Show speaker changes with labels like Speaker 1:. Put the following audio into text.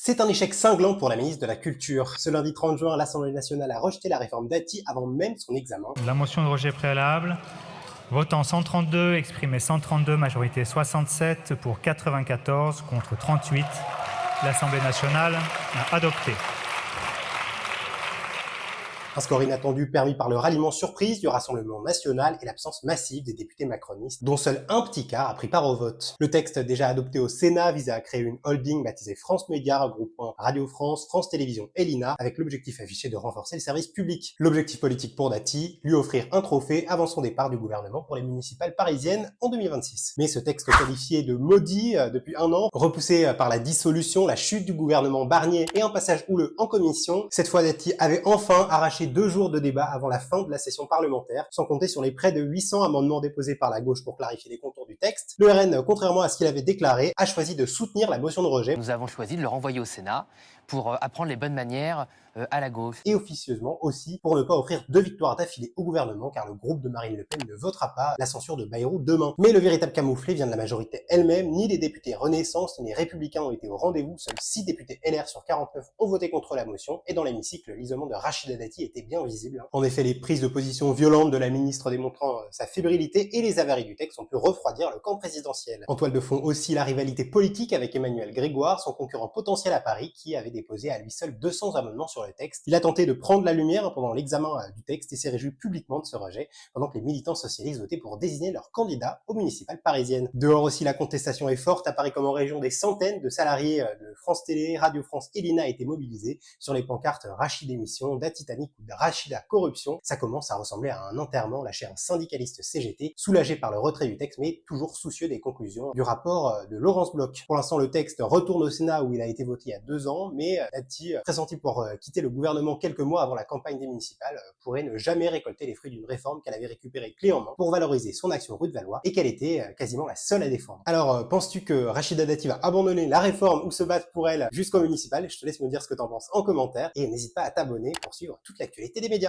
Speaker 1: C'est un échec cinglant pour la ministre de la Culture. Ce lundi 30 juin, l'Assemblée nationale a rejeté la réforme Dati avant même son examen.
Speaker 2: La motion de rejet préalable, votant 132, exprimé 132, majorité 67 pour 94 contre 38. L'Assemblée nationale a adopté.
Speaker 1: Un score inattendu permis par le ralliement surprise du Rassemblement national et l'absence massive des députés macronistes, dont seul un petit quart a pris part au vote. Le texte déjà adopté au Sénat visait à créer une holding baptisée France Média, regroupant Radio France, France Télévisions et l'INA, avec l'objectif affiché de renforcer le service public. L'objectif politique pour Dati, lui offrir un trophée avant son départ du gouvernement pour les municipales parisiennes en 2026. Mais ce texte qualifié de maudit depuis un an, repoussé par la dissolution, la chute du gouvernement Barnier et un passage houleux en commission, cette fois Dati avait enfin arraché 2 jours de débat avant la fin de la session parlementaire, sans compter sur les près de 800 amendements déposés par la gauche pour clarifier les contours du texte. Le RN, contrairement à ce qu'il avait déclaré, a choisi de soutenir la motion de rejet.
Speaker 3: Nous avons choisi de le renvoyer au Sénat pour apprendre les bonnes manières à la gauche.
Speaker 1: Et officieusement aussi pour ne pas offrir 2 victoires d'affilée au gouvernement, car le groupe de Marine Le Pen ne votera pas la censure de Bayrou demain. Mais le véritable camouflet vient de la majorité elle-même. Ni les députés Renaissance ni les Républicains ont été au rendez-vous. Seuls 6 députés LR sur 49 ont voté contre la motion, et dans l'hémicycle, l'isolement de Rachida Dati était bien visible. En effet, les prises de position violentes de la ministre démontrant sa fébrilité et les avaries du texte ont pu refroidir le camp présidentiel. En toile de fond aussi la rivalité politique avec Emmanuel Grégoire, son concurrent potentiel à Paris, qui avait déposé à lui seul 200 amendements sur le texte. Il a tenté de prendre la lumière pendant l'examen du texte et s'est réjoui publiquement de ce rejet, pendant que les militants socialistes votaient pour désigner leur candidat aux municipales parisiennes. Dehors aussi, la contestation est forte. À Paris comme en région, des centaines de salariés de France Télé, Radio France et l'INA étaient mobilisés sur les pancartes Rachid démission, Dati Titanic ou Rachida corruption. Ça commence à ressembler à un enterrement lâché à un syndicaliste CGT, soulagé par le retrait du texte, mais toujours soucieux des conclusions du rapport de Laurence Bloch. Pour l'instant, le texte retourne au Sénat où il a été voté il y a 2 ans, mais Dati, pressenti pour quitter le gouvernement quelques mois avant la campagne des municipales, pourrait ne jamais récolter les fruits d'une réforme qu'elle avait récupérée clé en main pour valoriser son action rue de Valois et qu'elle était quasiment la seule à défendre. Alors, penses-tu que Rachida Dati va abandonner la réforme ou se battre pour elle jusqu'au municipal? Je te laisse me dire ce que t'en penses en commentaire et n'hésite pas à t'abonner pour suivre toute l'actualité des médias.